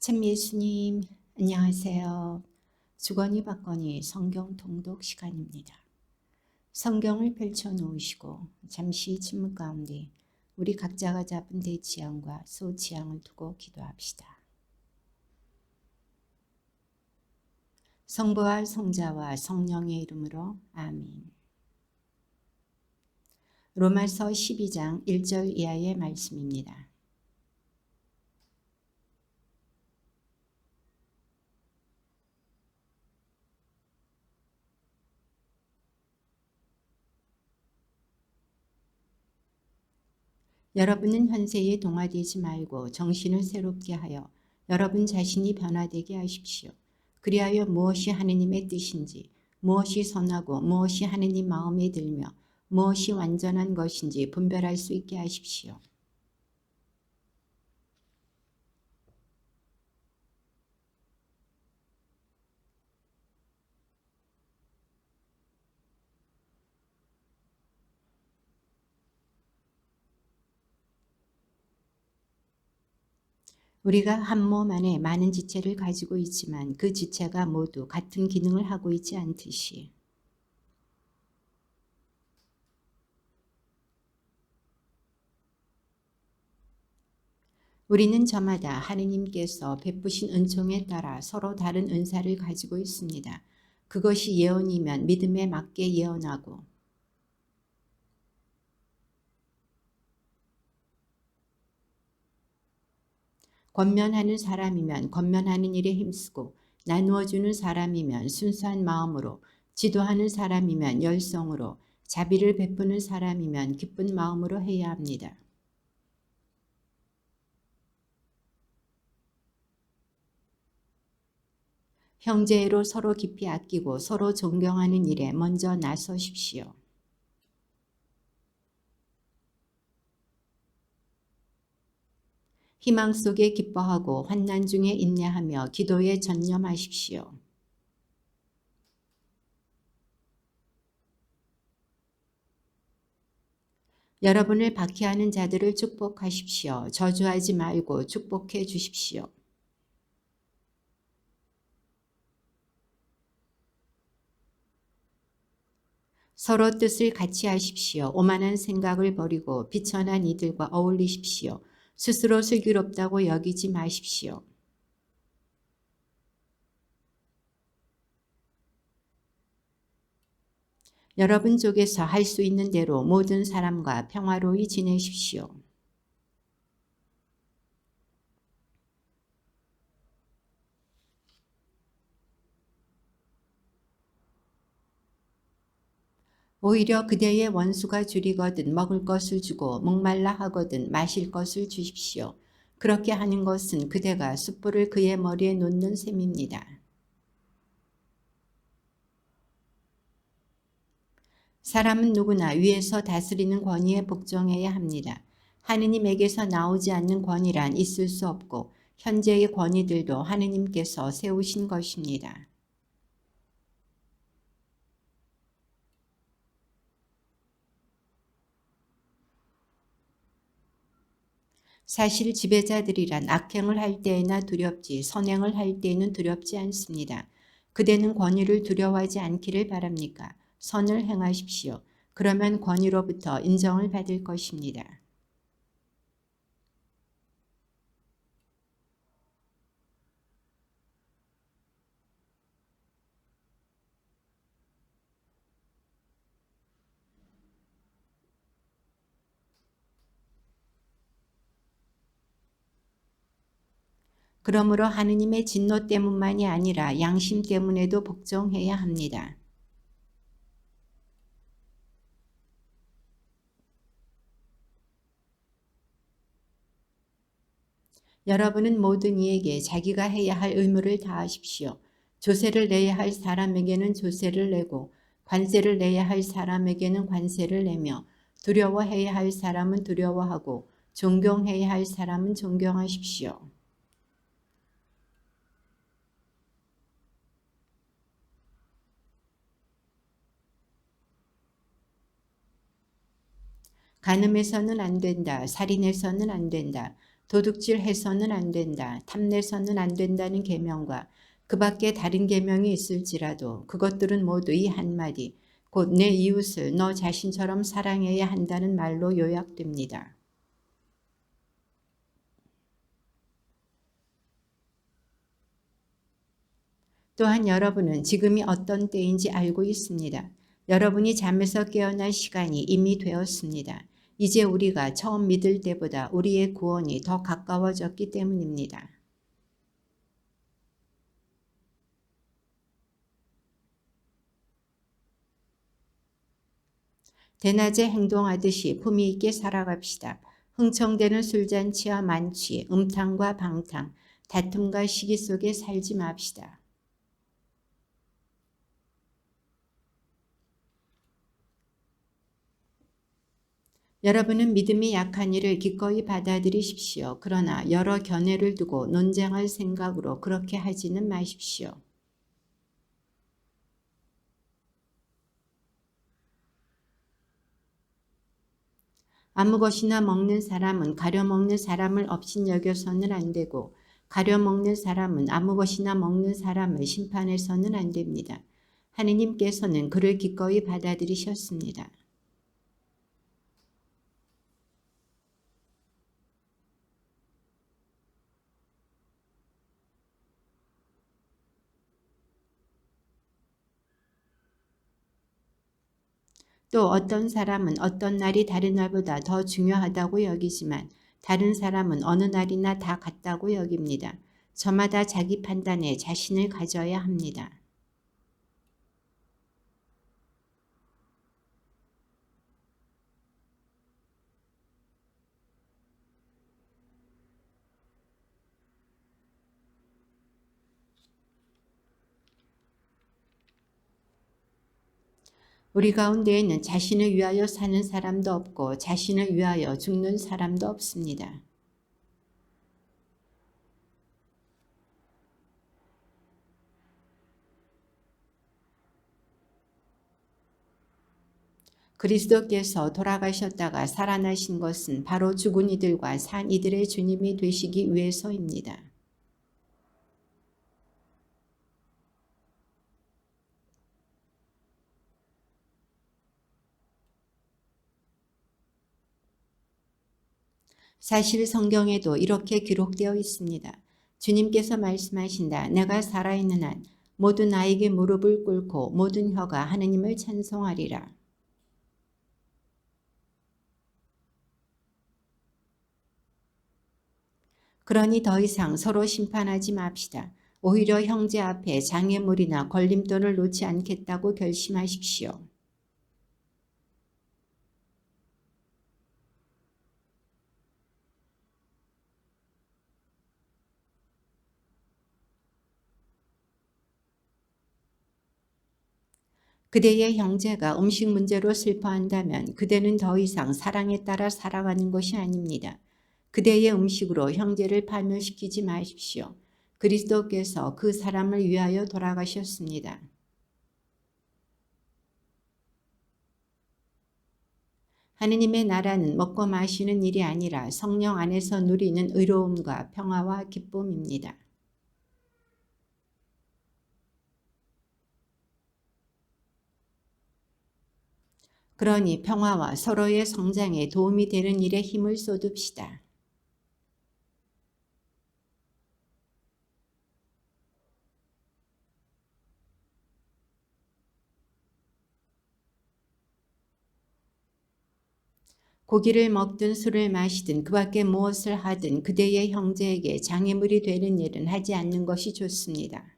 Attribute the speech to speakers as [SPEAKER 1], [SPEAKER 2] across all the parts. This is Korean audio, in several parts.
[SPEAKER 1] 참 예수님, 안녕하세요. 주거니 받거니 성경 통독 시간입니다. 성경을 펼쳐 놓으시고 잠시 침묵 가운데 우리 각자가 잡은 대지향과 소지향을 두고 기도합시다. 성부와 성자와 성령의 이름으로 아멘. 로마서 12장 1절 이하의 말씀입니다. 여러분은 현세에 동화되지 말고 정신을 새롭게 하여 여러분 자신이 변화되게 하십시오. 그리하여 무엇이 하느님의 뜻인지, 무엇이 선하고 무엇이 하느님 마음에 들며 무엇이 완전한 것인지 분별할 수 있게 하십시오. 우리가 한 몸 안에 많은 지체를 가지고 있지만 그 지체가 모두 같은 기능을 하고 있지 않듯이 우리는 저마다 하느님께서 베푸신 은총에 따라 서로 다른 은사를 가지고 있습니다. 그것이 예언이면 믿음에 맞게 예언하고 권면하는 사람이면 권면하는 일에 힘쓰고 나누어주는 사람이면 순수한 마음으로 지도하는 사람이면 열성으로 자비를 베푸는 사람이면 기쁜 마음으로 해야 합니다. 형제로 서로 깊이 아끼고 서로 존경하는 일에 먼저 나서십시오. 희망 속에 기뻐하고 환난 중에 인내하며 기도에 전념하십시오. 여러분을 박해하는 자들을 축복하십시오. 저주하지 말고 축복해 주십시오. 서로 뜻을 같이 하십시오. 오만한 생각을 버리고 비천한 이들과 어울리십시오. 스스로 슬기롭다고 여기지 마십시오. 여러분 쪽에서 할 수 있는 대로 모든 사람과 평화로이 지내십시오. 오히려 그대의 원수가 줄이거든 먹을 것을 주고 목말라 하거든 마실 것을 주십시오. 그렇게 하는 것은 그대가 숯불을 그의 머리에 놓는 셈입니다. 사람은 누구나 위에서 다스리는 권위에 복종해야 합니다. 하느님에게서 나오지 않는 권위란 있을 수 없고 현재의 권위들도 하느님께서 세우신 것입니다. 사실 지배자들이란 악행을 할 때에나 두렵지 선행을 할 때에는 두렵지 않습니다. 그대는 권위를 두려워하지 않기를 바랍니까? 선을 행하십시오. 그러면 권위로부터 인정을 받을 것입니다. 그러므로 하느님의 진노 때문만이 아니라 양심 때문에도 복종해야 합니다. 여러분은 모든 이에게 자기가 해야 할 의무를 다하십시오. 조세를 내야 할 사람에게는 조세를 내고 관세를 내야 할 사람에게는 관세를 내며 두려워해야 할 사람은 두려워하고 존경해야 할 사람은 존경하십시오. 간음해서는 안 된다. 살인해서는 안 된다. 도둑질 해서는 안 된다, 탐내서는 안 된다는 계명과 그 밖에 다른 계명이 있을지라도 그것들은 모두 이 한마디, 곧 내 이웃을 너 자신처럼 사랑해야 한다는 말로 요약됩니다. 또한 여러분은 지금이 어떤 때인지 알고 있습니다. 여러분이 잠에서 깨어날 시간이 이미 되었습니다. 이제 우리가 처음 믿을 때보다 우리의 구원이 더 가까워졌기 때문입니다. 대낮에 행동하듯이 품위 있게 살아갑시다. 흥청대는 술잔치와 만취, 음탕과 방탕, 다툼과 시기 속에 살지 맙시다. 여러분은 믿음이 약한 이를 기꺼이 받아들이십시오. 그러나 여러 견해를 두고 논쟁할 생각으로 그렇게 하지는 마십시오. 아무 것이나 먹는 사람은 가려먹는 사람을 업신여겨서는 안 되고 가려먹는 사람은 아무 것이나 먹는 사람을 심판해서는 안 됩니다. 하느님께서는 그를 기꺼이 받아들이셨습니다. 또 어떤 사람은 어떤 날이 다른 날보다 더 중요하다고 여기지만 다른 사람은 어느 날이나 다 같다고 여깁니다. 저마다 자기 판단에 자신을 가져야 합니다. 우리 가운데에는 자신을 위하여 사는 사람도 없고 자신을 위하여 죽는 사람도 없습니다. 그리스도께서 돌아가셨다가 살아나신 것은 바로 죽은 이들과 산 이들의 주님이 되시기 위해서입니다. 사실 성경에도 이렇게 기록되어 있습니다. 주님께서 말씀하신다. 내가 살아있는 한 모든 나에게 무릎을 꿇고 모든 혀가 하느님을 찬송하리라. 그러니 더 이상 서로 심판하지 맙시다. 오히려 형제 앞에 장애물이나 걸림돌을 놓지 않겠다고 결심하십시오. 그대의 형제가 음식 문제로 슬퍼한다면 그대는 더 이상 사랑에 따라 살아가는 것이 아닙니다. 그대의 음식으로 형제를 파멸시키지 마십시오. 그리스도께서 그 사람을 위하여 돌아가셨습니다. 하느님의 나라는 먹고 마시는 일이 아니라 성령 안에서 누리는 의로움과 평화와 기쁨입니다. 그러니 평화와 서로의 성장에 도움이 되는 일에 힘을 쏟읍시다. 고기를 먹든 술을 마시든 그 밖에 무엇을 하든 그대의 형제에게 장애물이 되는 일은 하지 않는 것이 좋습니다.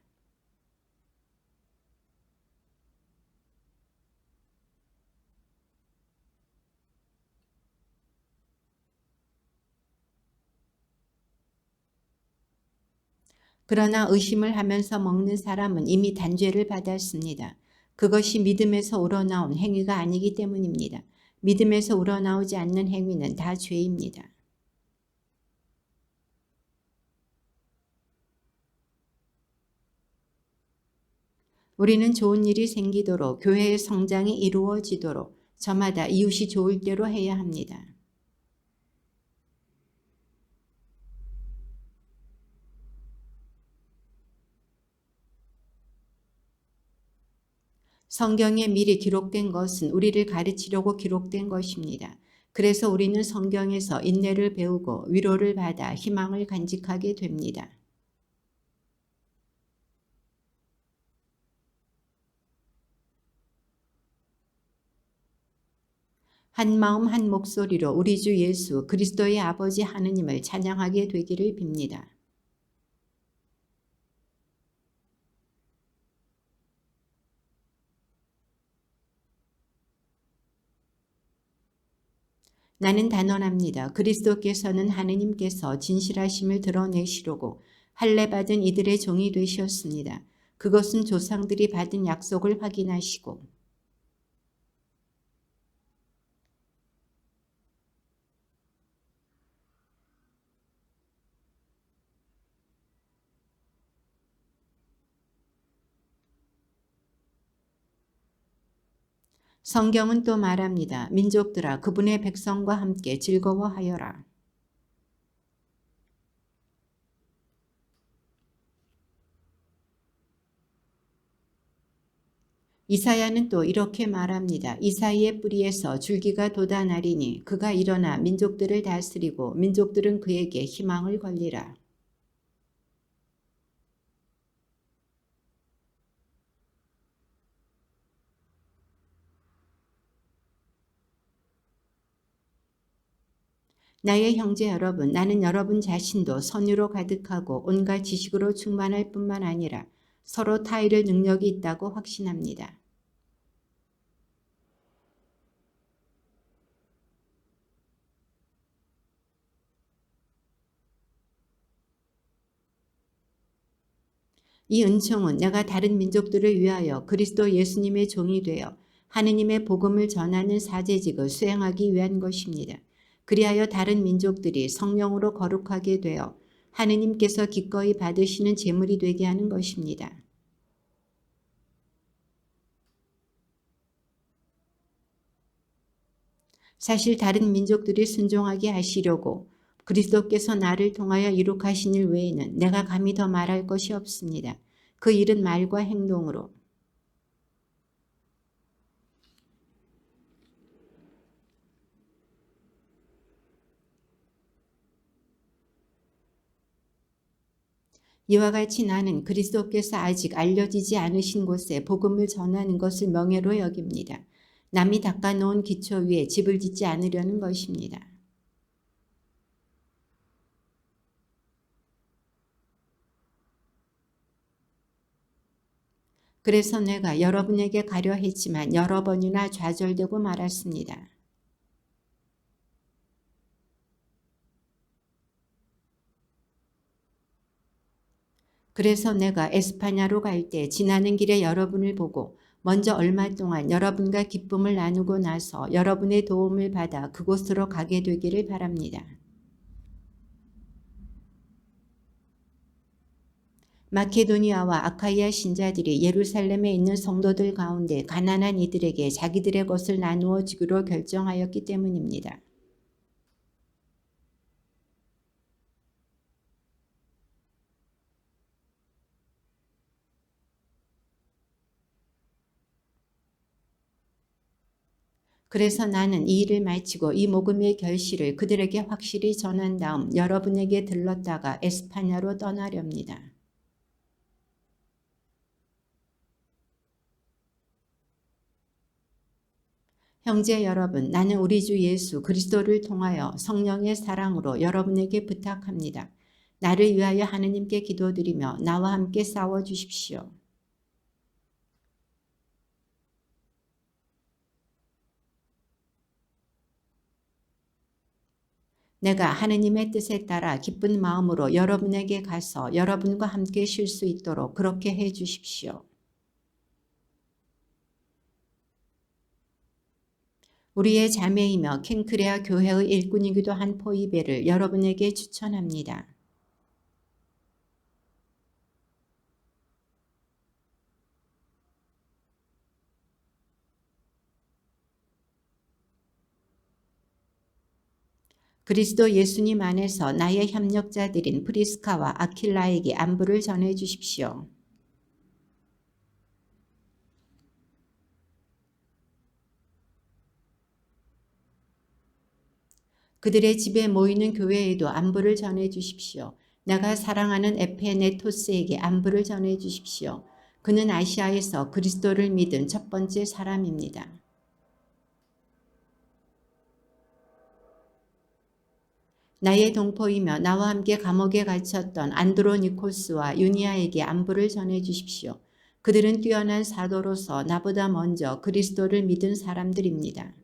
[SPEAKER 1] 그러나 의심을 하면서 먹는 사람은 이미 단죄를 받았습니다. 그것이 믿음에서 우러나온 행위가 아니기 때문입니다. 믿음에서 우러나오지 않는 행위는 다 죄입니다. 우리는 좋은 일이 생기도록 교회의 성장이 이루어지도록 저마다 이웃이 좋을 대로 해야 합니다. 성경에 미리 기록된 것은 우리를 가르치려고 기록된 것입니다. 그래서 우리는 성경에서 인내를 배우고 위로를 받아 희망을 간직하게 됩니다. 한 마음 한 목소리로 우리 주 예수 그리스도의 아버지 하느님을 찬양하게 되기를 빕니다. 나는 단언합니다. 그리스도께서는 하느님께서 진실하심을 드러내시려고 할례받은 이들의 종이 되셨습니다. 그것은 조상들이 받은 약속을 확인하시고 성경은 또 말합니다. 민족들아 그분의 백성과 함께 즐거워하여라. 이사야는 또 이렇게 말합니다. 이사이의 뿌리에서 줄기가 돋아나리니 그가 일어나 민족들을 다스리고 민족들은 그에게 희망을 걸리라. 나의 형제 여러분, 나는 여러분 자신도 선유로 가득하고 온갖 지식으로 충만할 뿐만 아니라 서로 타의를 능력이 있다고 확신합니다. 이 은총은 내가 다른 민족들을 위하여 그리스도 예수님의 종이 되어 하느님의 복음을 전하는 사제직을 수행하기 위한 것입니다. 그리하여 다른 민족들이 성령으로 거룩하게 되어 하느님께서 기꺼이 받으시는 제물이 되게 하는 것입니다. 사실 다른 민족들이 순종하게 하시려고 그리스도께서 나를 통하여 이룩하신 일 외에는 내가 감히 더 말할 것이 없습니다. 그 일은 말과 행동으로 이와 같이 나는 그리스도께서 아직 알려지지 않으신 곳에 복음을 전하는 것을 명예로 여깁니다. 남이 닦아놓은 기초 위에 집을 짓지 않으려는 것입니다. 그래서 내가 여러분에게 가려 했지만 여러 번이나 좌절되고 말았습니다. 그래서 내가 에스파냐로 갈 때 지나는 길에 여러분을 보고 먼저 얼마 동안 여러분과 기쁨을 나누고 나서 여러분의 도움을 받아 그곳으로 가게 되기를 바랍니다. 마케도니아와 아카이아 신자들이 예루살렘에 있는 성도들 가운데 가난한 이들에게 자기들의 것을 나누어 주기로 결정하였기 때문입니다. 그래서 나는 이 일을 마치고 이 복음의 결실을 그들에게 확실히 전한 다음 여러분에게 들렀다가 에스파냐로 떠나렵니다. 형제 여러분, 나는 우리 주 예수 그리스도를 통하여 성령의 사랑으로 여러분에게 부탁합니다. 나를 위하여 하느님께 기도드리며 나와 함께 싸워 주십시오. 내가 하느님의 뜻에 따라 기쁜 마음으로 여러분에게 가서 여러분과 함께 쉴 수 있도록 그렇게 해 주십시오. 우리의 자매이며 ken크레아 교회의 일꾼이기도 한 포이베를 여러분에게 추천합니다. 그리스도 예수님 안에서 나의 협력자들인 프리스카와 아킬라에게 안부를 전해 주십시오. 그들의 집에 모이는 교회에도 안부를 전해 주십시오. 내가 사랑하는 에페네토스에게 안부를 전해 주십시오. 그는 아시아에서 그리스도를 믿은 첫 번째 사람입니다. 나의 동포이며 나와 함께 감옥에 갇혔던 안드로니코스와 유니아에게 안부를 전해 주십시오. 그들은 뛰어난 사도로서 나보다 먼저 그리스도를 믿은 사람들입니다.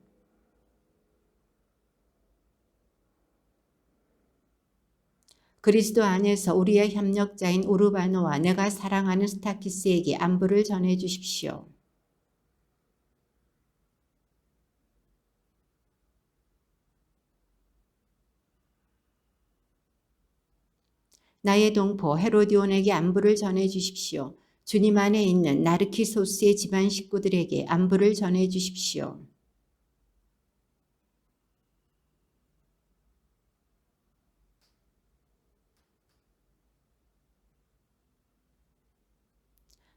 [SPEAKER 1] 그리스도 안에서 우리의 협력자인 우르바노와 내가 사랑하는 스타키스에게 안부를 전해 주십시오. 나의 동포 헤로디온에게 안부를 전해 주십시오. 주님 안에 있는 나르키소스의 집안 식구들에게 안부를 전해 주십시오.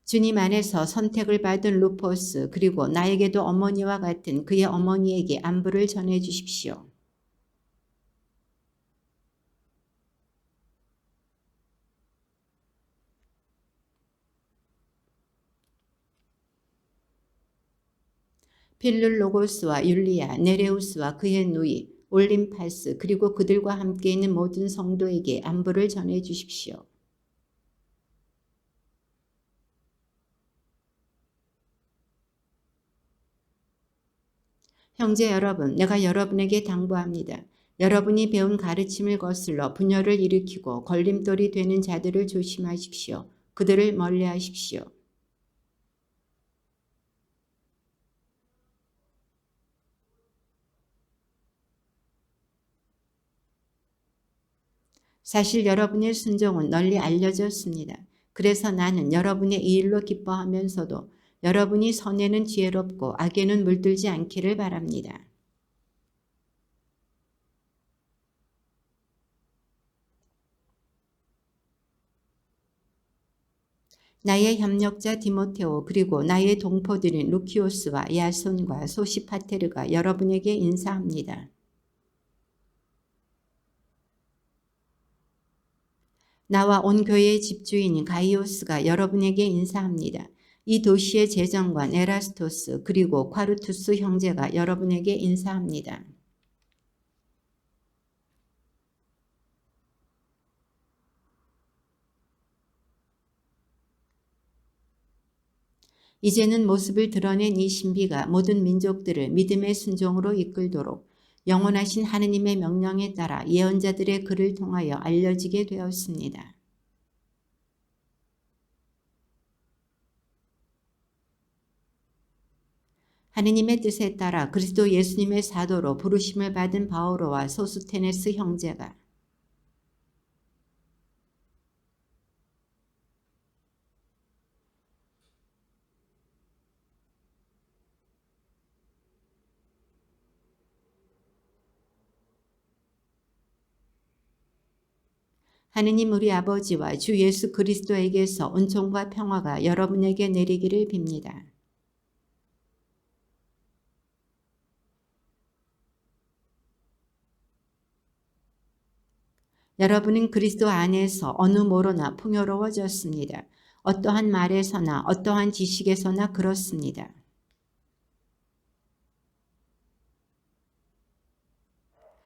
[SPEAKER 1] 주님 안에서 선택을 받은 루포스 그리고 나에게도 어머니와 같은 그의 어머니에게 안부를 전해 주십시오. 필룰로고스와 율리아, 네레우스와 그의 누이, 올림파스 그리고 그들과 함께 있는 모든 성도에게 안부를 전해 주십시오. 형제 여러분, 내가 여러분에게 당부합니다. 여러분이 배운 가르침을 거슬러 분열을 일으키고 걸림돌이 되는 자들을 조심하십시오. 그들을 멀리하십시오. 사실 여러분의 순종은 널리 알려졌습니다. 그래서 나는 여러분의 이 일로 기뻐하면서도 여러분이 선에는 지혜롭고 악에는 물들지 않기를 바랍니다. 나의 협력자 디모테오 그리고 나의 동포들인 루키오스와 야손과 소시파테르가 여러분에게 인사합니다. 나와 온 교회의 집주인인 가이오스가 여러분에게 인사합니다. 이 도시의 재정관 에라스토스 그리고 콰르투스 형제가 여러분에게 인사합니다. 이제는 모습을 드러낸 이 신비가 모든 민족들을 믿음의 순종으로 이끌도록 영원하신 하느님의 명령에 따라 예언자들의 글을 통하여 알려지게 되었습니다. 하느님의 뜻에 따라 그리스도 예수님의 사도로 부르심을 받은 바오로와 소스테네스 형제가 하느님 우리 아버지와 주 예수 그리스도에게서 은총과 평화가 여러분에게 내리기를 빕니다. 여러분은 그리스도 안에서 어느 모로나 풍요로워졌습니다. 어떠한 말에서나 어떠한 지식에서나 그렇습니다.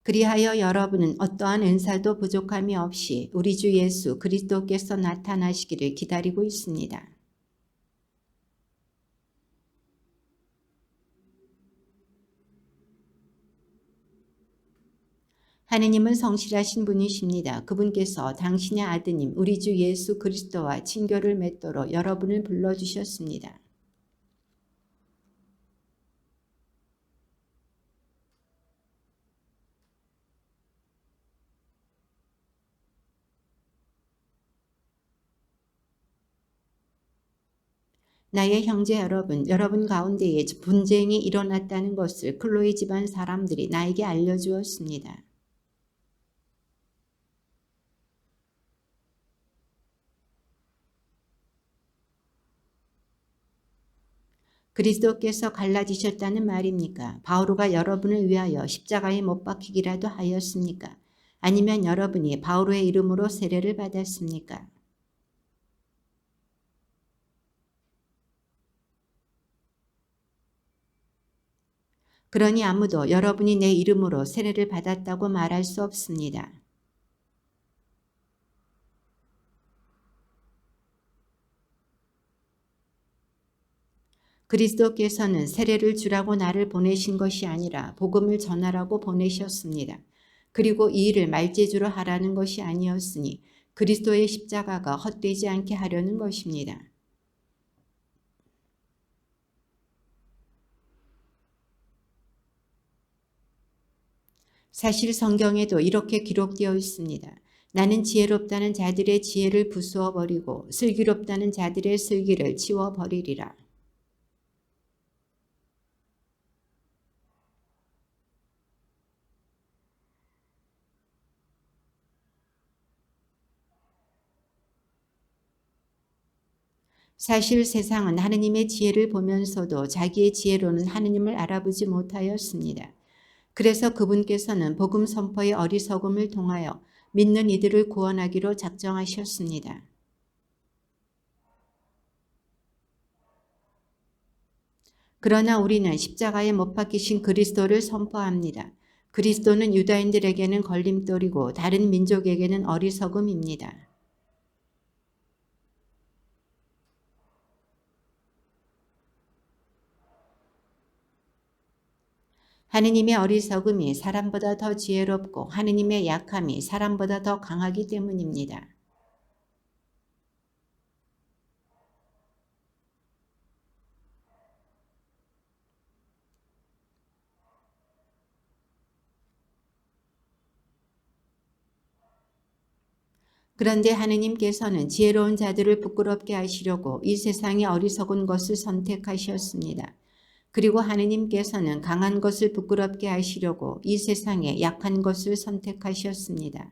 [SPEAKER 1] 그리하여 여러분은 어떠한 은사도 부족함이 없이 우리 주 예수 그리스도께서 나타나시기를 기다리고 있습니다. 하느님은 성실하신 분이십니다. 그분께서 당신의 아드님 우리 주 예수 그리스도와 친교를 맺도록 여러분을 불러주셨습니다. 나의 형제 여러분, 여러분 가운데에 분쟁이 일어났다는 것을 클로이 집안 사람들이 나에게 알려주었습니다. 그리스도께서 갈라지셨다는 말입니까? 바오로가 여러분을 위하여 십자가에 못 박히기라도 하였습니까? 아니면 여러분이 바오로의 이름으로 세례를 받았습니까? 그러니 아무도 여러분이 내 이름으로 세례를 받았다고 말할 수 없습니다. 그리스도께서는 세례를 주라고 나를 보내신 것이 아니라 복음을 전하라고 보내셨습니다. 그리고 이 일을 말재주로 하라는 것이 아니었으니 그리스도의 십자가가 헛되지 않게 하려는 것입니다. 사실 성경에도 이렇게 기록되어 있습니다. 나는 지혜롭다는 자들의 지혜를 부수어 버리고 슬기롭다는 자들의 슬기를 치워 버리리라. 사실 세상은 하느님의 지혜를 보면서도 자기의 지혜로는 하느님을 알아보지 못하였습니다. 그래서 그분께서는 복음 선포의 어리석음을 통하여 믿는 이들을 구원하기로 작정하셨습니다. 그러나 우리는 십자가에 못 박히신 그리스도를 선포합니다. 그리스도는 유다인들에게는 걸림돌이고 다른 민족에게는 어리석음입니다. 하느님의 어리석음이 사람보다 더 지혜롭고 하느님의 약함이 사람보다 더 강하기 때문입니다. 그런데 하느님께서는 지혜로운 자들을 부끄럽게 하시려고 이 세상의 어리석은 것을 선택하셨습니다. 그리고 하느님께서는 강한 것을 부끄럽게 하시려고 이 세상의 약한 것을 선택하셨습니다.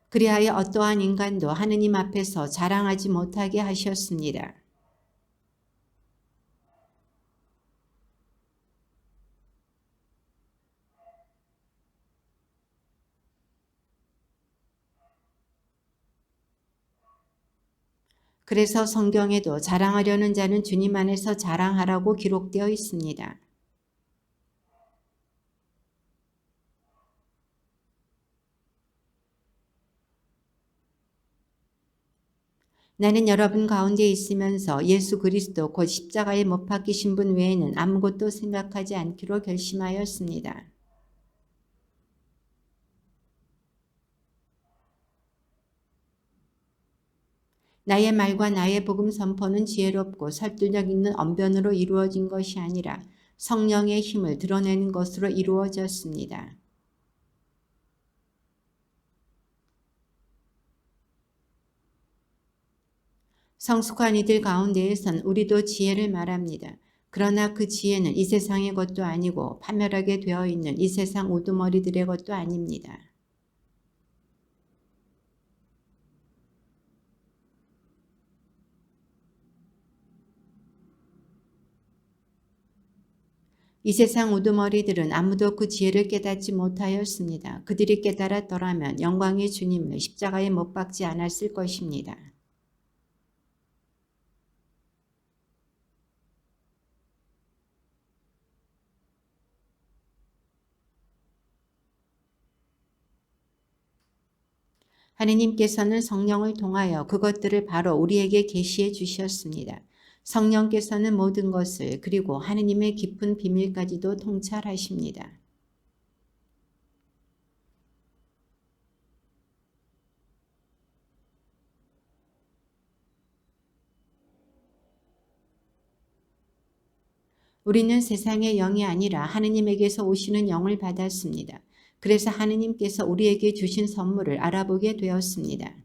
[SPEAKER 1] 그리하여 어떠한 인간도 하느님 앞에서 자랑하지 못하게 하셨습니다. 그래서 성경에도 자랑하려는 자는 주님 안에서 자랑하라고 기록되어 있습니다. 나는 여러분 가운데 있으면서 예수 그리스도 곧 십자가에 못 박히신 분 외에는 아무것도 생각하지 않기로 결심하였습니다. 나의 말과 나의 복음 선포는 지혜롭고 설득력 있는 언변으로 이루어진 것이 아니라 성령의 힘을 드러내는 것으로 이루어졌습니다. 성숙한 이들 가운데에선 우리도 지혜를 말합니다. 그러나 그 지혜는 이 세상의 것도 아니고 파멸하게 되어 있는 이 세상 우두머리들의 것도 아닙니다. 이 세상 우두머리들은 아무도 그 지혜를 깨닫지 못하였습니다. 그들이 깨달았더라면 영광의 주님을 십자가에 못 박지 않았을 것입니다. 하느님께서는 성령을 통하여 그것들을 바로 우리에게 계시해 주셨습니다. 성령께서는 모든 것을 그리고 하느님의 깊은 비밀까지도 통찰하십니다. 우리는 세상의 영이 아니라 하느님에게서 오시는 영을 받았습니다. 그래서 하느님께서 우리에게 주신 선물을 알아보게 되었습니다.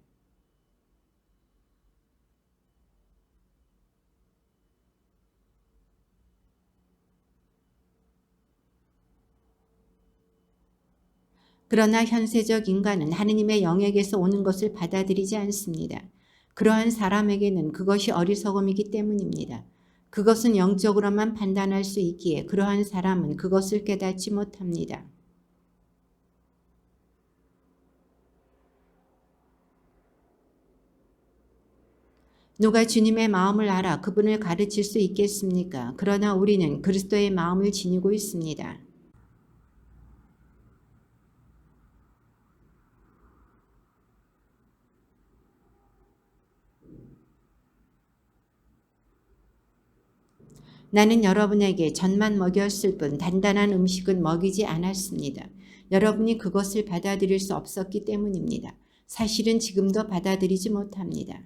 [SPEAKER 1] 그러나 현세적 인간은 하느님의 영에게서 오는 것을 받아들이지 않습니다. 그러한 사람에게는 그것이 어리석음이기 때문입니다. 그것은 영적으로만 판단할 수 있기에 그러한 사람은 그것을 깨닫지 못합니다. 누가 주님의 마음을 알아 그분을 가르칠 수 있겠습니까? 그러나 우리는 그리스도의 마음을 지니고 있습니다. 나는 여러분에게 젖만 먹였을 뿐 단단한 음식은 먹이지 않았습니다. 여러분이 그것을 받아들일 수 없었기 때문입니다. 사실은 지금도 받아들이지 못합니다.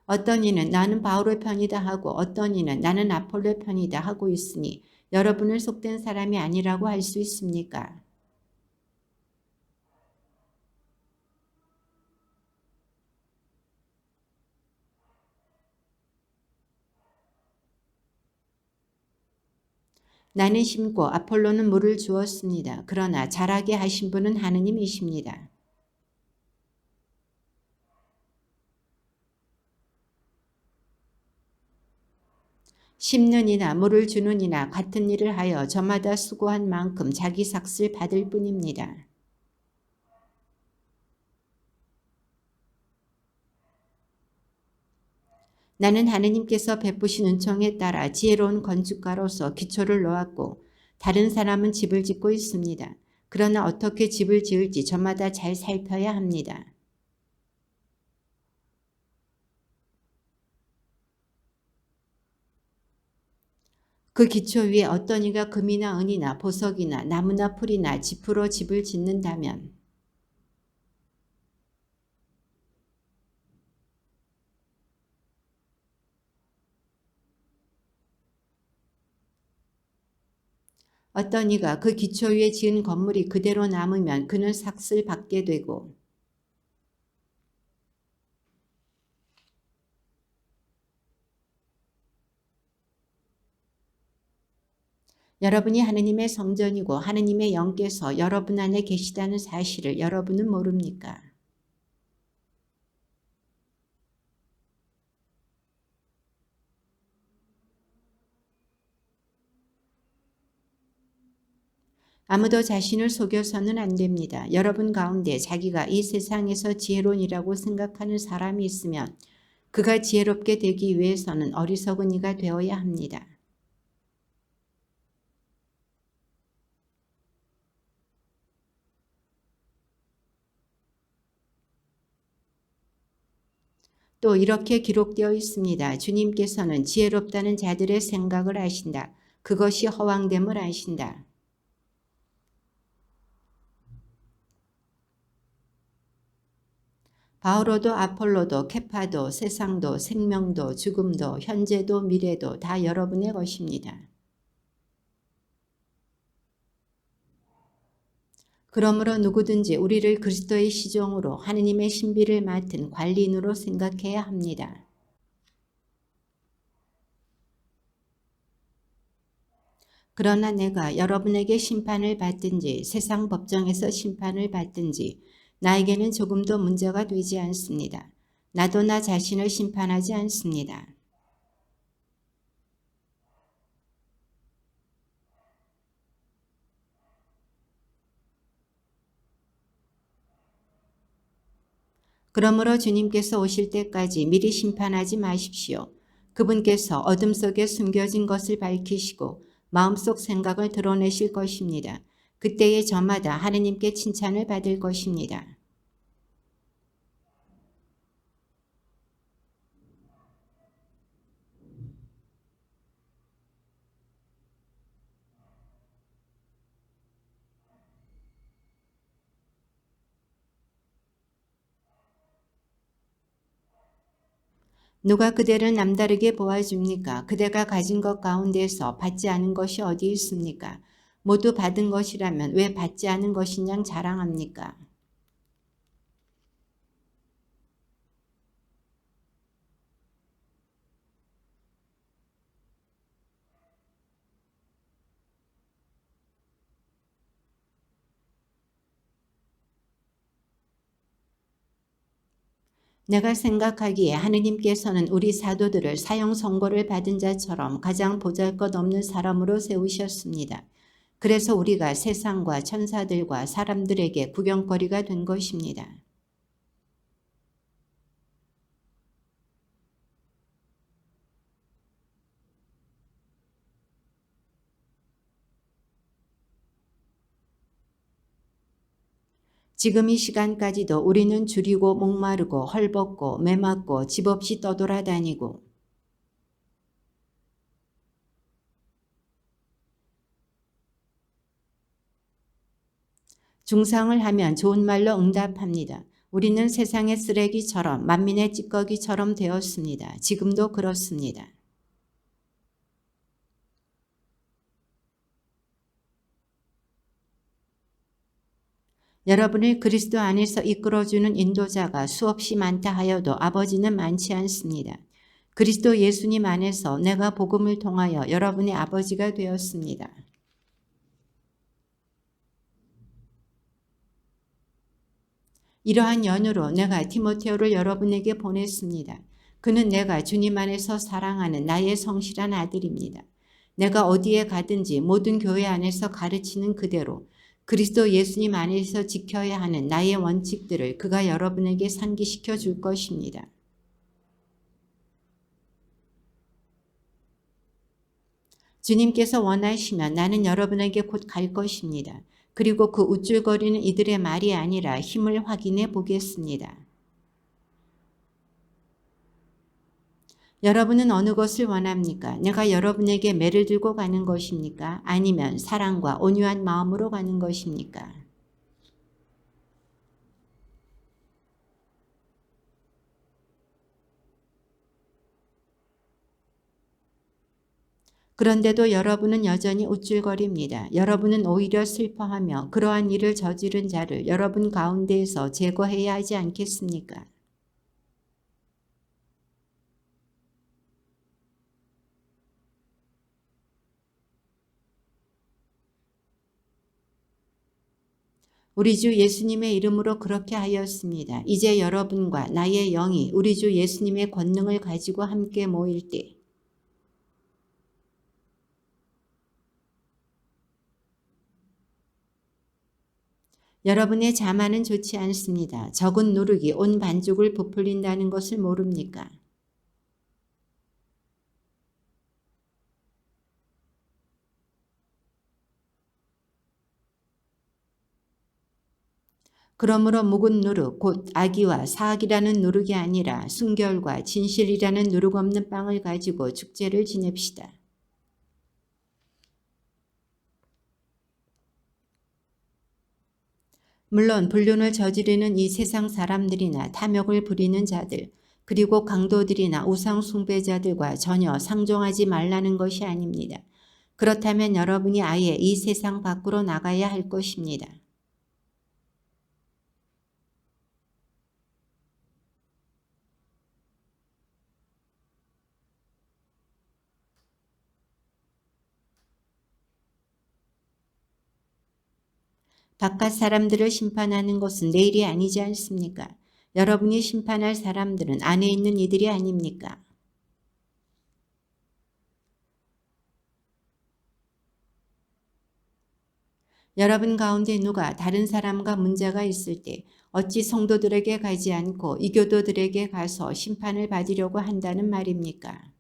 [SPEAKER 1] 어떤 이는 나는 바울의 편이다 하고 어떤 이는 나는 아폴로의 편이다 하고 있으니 여러분을 속된 사람이 아니라고 할 수 있습니까? 나는 심고 아폴로는 물을 주었습니다. 그러나 자라게 하신 분은 하느님이십니다. 심는 이나 물을 주는 이나 같은 일을 하여 저마다 수고한 만큼 자기 삭슬 받을 뿐입니다. 나는 하느님께서 베푸신 은총에 따라 지혜로운 건축가로서 기초를 놓았고 다른 사람은 집을 짓고 있습니다. 그러나 어떻게 집을 지을지 저마다 잘 살펴야 합니다. 그 기초 위에 어떤 이가 금이나 은이나 보석이나 나무나 풀이나 지푸로 집을 짓는다면 어떤 이가 그 기초 위에 지은 건물이 그대로 남으면 그는 삭슬 받게 되고 여러분이 하느님의 성전이고 하느님의 영께서 여러분 안에 계시다는 사실을 여러분은 모릅니까? 아무도 자신을 속여서는 안 됩니다. 여러분 가운데 자기가 이 세상에서 지혜로운이라고 생각하는 사람이 있으면 그가 지혜롭게 되기 위해서는 어리석은 이가 되어야 합니다. 또 이렇게 기록되어 있습니다. 주님께서는 지혜롭다는 자들의 생각을 아신다. 그것이 허황됨을 아신다. 바오로도 아폴로도 케파도 세상도 생명도 죽음도 현재도 미래도 다 여러분의 것입니다. 그러므로 누구든지 우리를 그리스도의 시종으로 하느님의 신비를 맡은 관리인으로 생각해야 합니다. 그러나 내가 여러분에게 심판을 받든지 세상 법정에서 심판을 받든지 나에게는 조금도 문제가 되지 않습니다. 나도 나 자신을 심판하지 않습니다. 그러므로 주님께서 오실 때까지 미리 심판하지 마십시오. 그분께서 어둠 속에 숨겨진 것을 밝히시고 마음속 생각을 드러내실 것입니다. 그때에 저마다 하느님께 칭찬을 받을 것입니다. 누가 그대를 남다르게 보아줍니까? 그대가 가진 것 가운데서 받지 않은 것이 어디 있습니까? 모두 받은 것이라면 왜 받지 않은 것인 양 자랑합니까? 내가 생각하기에 하느님께서는 우리 사도들을 사형 선고를 받은 자처럼 가장 보잘것없는 사람으로 세우셨습니다. 그래서 우리가 세상과 천사들과 사람들에게 구경거리가 된 것입니다. 지금 이 시간까지도 우리는 줄이고 목마르고 헐벗고 매맞고 집 없이 떠돌아다니고 중상을 하면 좋은 말로 응답합니다. 우리는 세상의 쓰레기처럼 만민의 찌꺼기처럼 되었습니다. 지금도 그렇습니다. 여러분을 그리스도 안에서 이끌어주는 인도자가 수없이 많다 하여도 아버지는 많지 않습니다. 그리스도 예수님 안에서 내가 복음을 통하여 여러분의 아버지가 되었습니다. 이러한 연유로 내가 디모데오를 여러분에게 보냈습니다. 그는 내가 주님 안에서 사랑하는 나의 성실한 아들입니다. 내가 어디에 가든지 모든 교회 안에서 가르치는 그대로 그리스도 예수님 안에서 지켜야 하는 나의 원칙들을 그가 여러분에게 상기시켜 줄 것입니다. 주님께서 원하시면 나는 여러분에게 곧 갈 것입니다. 그리고 그 우쭐거리는 이들의 말이 아니라 힘을 확인해 보겠습니다. 여러분은 어느 것을 원합니까? 내가 여러분에게 매를 들고 가는 것입니까? 아니면 사랑과 온유한 마음으로 가는 것입니까? 그런데도 여러분은 여전히 우쭐거립니다. 여러분은 오히려 슬퍼하며 그러한 일을 저지른 자를 여러분 가운데에서 제거해야 하지 않겠습니까? 우리 주 예수님의 이름으로 그렇게 하였습니다. 이제 여러분과 나의 영이 우리 주 예수님의 권능을 가지고 함께 모일 때 여러분의 자만은 좋지 않습니다. 적은 누룩이 온 반죽을 부풀린다는 것을 모릅니까? 그러므로 묵은 누룩 곧 악의와 사악이라는 누룩이 아니라 순결과 진실이라는 누룩 없는 빵을 가지고 축제를 지냅시다. 물론 불륜을 저지르는 이 세상 사람들이나 탐욕을 부리는 자들 그리고 강도들이나 우상 숭배자들과 전혀 상종하지 말라는 것이 아닙니다. 그렇다면 여러분이 아예 이 세상 밖으로 나가야 할 것입니다. 바깥 사람들을 심판하는 것은 내일이 아니지 않습니까? 여러분이 심판할 사람들은 안에 있는 이들이 아닙니까? 여러분 가운데 누가 다른 사람과 문제가 있을 때 어찌 성도들에게 가지 않고 이교도들에게 가서 심판을 받으려고 한다는 말입니까?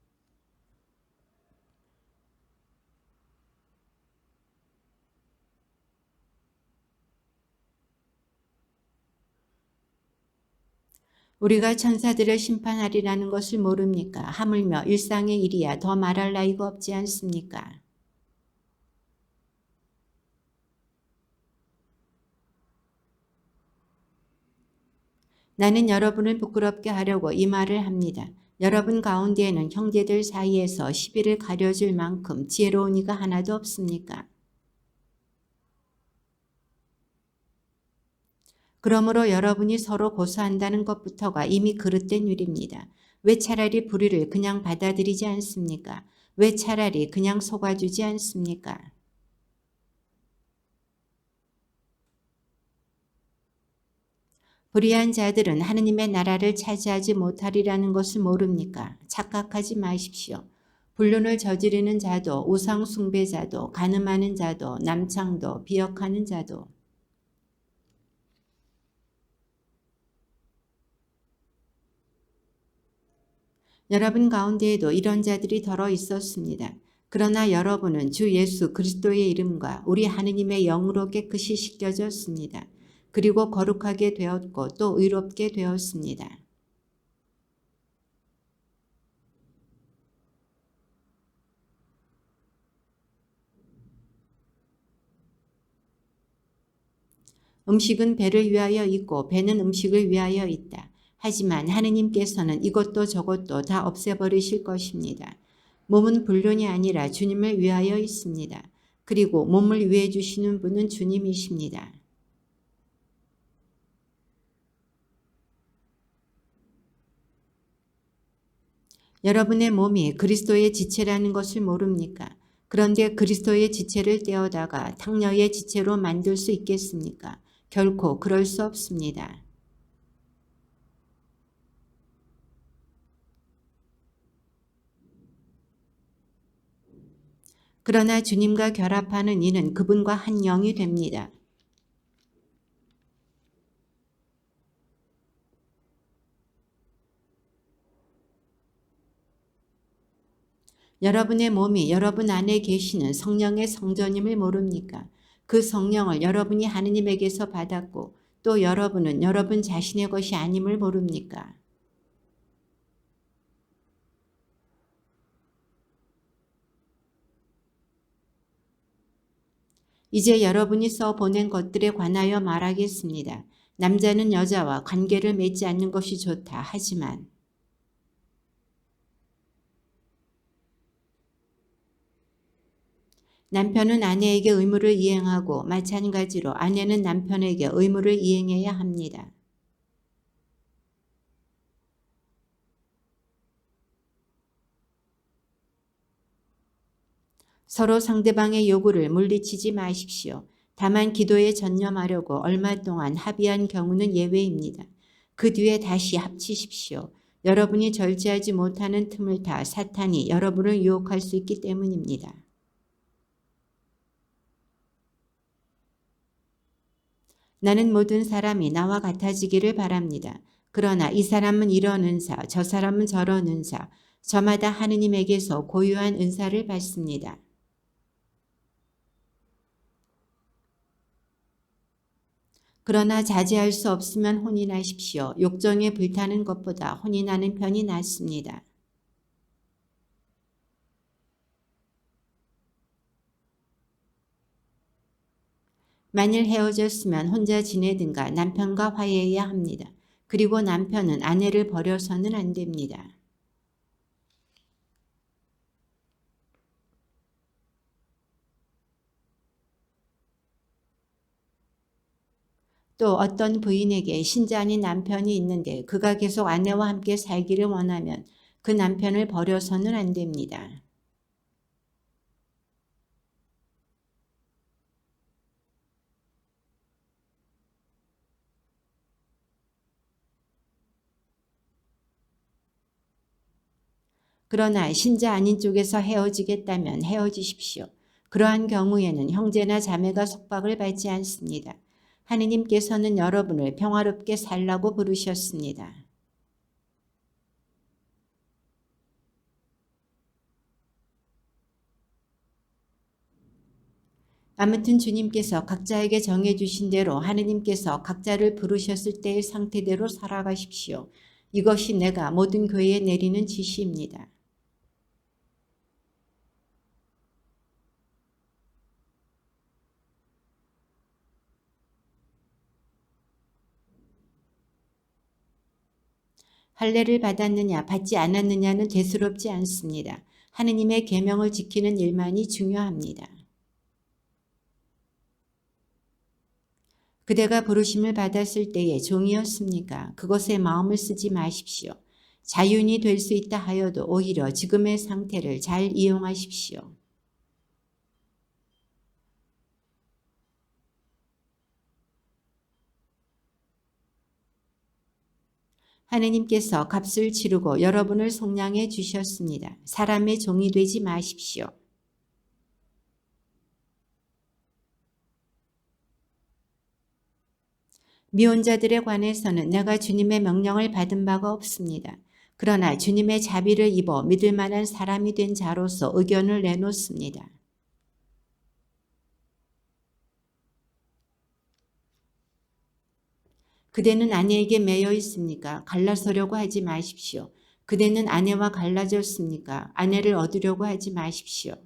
[SPEAKER 1] 우리가 천사들을 심판하리라는 것을 모릅니까? 하물며 일상의 일이야 더 말할 나위가 없지 않습니까? 나는 여러분을 부끄럽게 하려고 이 말을 합니다. 여러분 가운데에는 형제들 사이에서 시비를 가려줄 만큼 지혜로운 이가 하나도 없습니까? 그러므로 여러분이 서로 고소한다는 것부터가 이미 그릇된 일입니다. 왜 차라리 불의를 그냥 받아들이지 않습니까? 왜 차라리 그냥 속아주지 않습니까? 불의한 자들은 하느님의 나라를 차지하지 못하리라는 것을 모릅니까? 착각하지 마십시오. 불륜을 저지르는 자도, 우상 숭배자도, 간음하는 자도, 남창도, 비역하는 자도, 여러분 가운데에도 이런 자들이 더러 있었습니다. 그러나 여러분은 주 예수 그리스도의 이름과 우리 하느님의 영으로 깨끗이 씻겨졌습니다. 그리고 거룩하게 되었고 또 의롭게 되었습니다. 음식은 배를 위하여 있고 배는 음식을 위하여 있다. 하지만 하느님께서는 이것도 저것도 다 없애버리실 것입니다. 몸은 불륜이 아니라 주님을 위하여 있습니다. 그리고 몸을 위해 주시는 분은 주님이십니다. 여러분의 몸이 그리스도의 지체라는 것을 모릅니까? 그런데 그리스도의 지체를 떼어다가 탕녀의 지체로 만들 수 있겠습니까? 결코 그럴 수 없습니다. 그러나 주님과 결합하는 이는 그분과 한 영이 됩니다. 여러분의 몸이 여러분 안에 계시는 성령의 성전임을 모릅니까? 그 성령을 여러분이 하느님에게서 받았고 또 여러분은 여러분 자신의 것이 아님을 모릅니까? 이제 여러분이 써보낸 것들에 관하여 말하겠습니다. 남자는 여자와 관계를 맺지 않는 것이 좋다. 하지만 남편은 아내에게 의무를 이행하고 마찬가지로 아내는 남편에게 의무를 이행해야 합니다. 서로 상대방의 요구를 물리치지 마십시오. 다만 기도에 전념하려고 얼마 동안 합의한 경우는 예외입니다. 그 뒤에 다시 합치십시오. 여러분이 절제하지 못하는 틈을 타 사탄이 여러분을 유혹할 수 있기 때문입니다. 나는 모든 사람이 나와 같아지기를 바랍니다. 그러나 이 사람은 이런 은사, 저 사람은 저런 은사, 저마다 하느님에게서 고유한 은사를 받습니다. 그러나 자제할 수 없으면 혼인하십시오. 욕정에 불타는 것보다 혼인하는 편이 낫습니다. 만일 헤어졌으면 혼자 지내든가 남편과 화해해야 합니다. 그리고 남편은 아내를 버려서는 안 됩니다. 또 어떤 부인에게 신자 아닌 남편이 있는데 그가 계속 아내와 함께 살기를 원하면 그 남편을 버려서는 안 됩니다. 그러나 신자 아닌 쪽에서 헤어지겠다면 헤어지십시오. 그러한 경우에는 형제나 자매가 속박을 받지 않습니다. 하느님께서는 여러분을 평화롭게 살라고 부르셨습니다. 아무튼 주님께서 각자에게 정해주신 대로 하느님께서 각자를 부르셨을 때의 상태대로 살아가십시오. 이것이 내가 모든 교회에 내리는 지시입니다. 할례를 받았느냐 받지 않았느냐는 대수롭지 않습니다. 하느님의 계명을 지키는 일만이 중요합니다. 그대가 부르심을 받았을 때에 종이었습니까? 그것에 마음을 쓰지 마십시오. 자윤이 될 수 있다 하여도 오히려 지금의 상태를 잘 이용하십시오. 하느님께서 값을 치르고 여러분을 속량해 주셨습니다. 사람의 종이 되지 마십시오. 미혼자들에 관해서는 내가 주님의 명령을 받은 바가 없습니다. 그러나 주님의 자비를 입어 믿을 만한 사람이 된 자로서 의견을 내놓습니다. 그대는 아내에게 매여 있습니까? 갈라서려고 하지 마십시오. 그대는 아내와 갈라졌습니까? 아내를 얻으려고 하지 마십시오.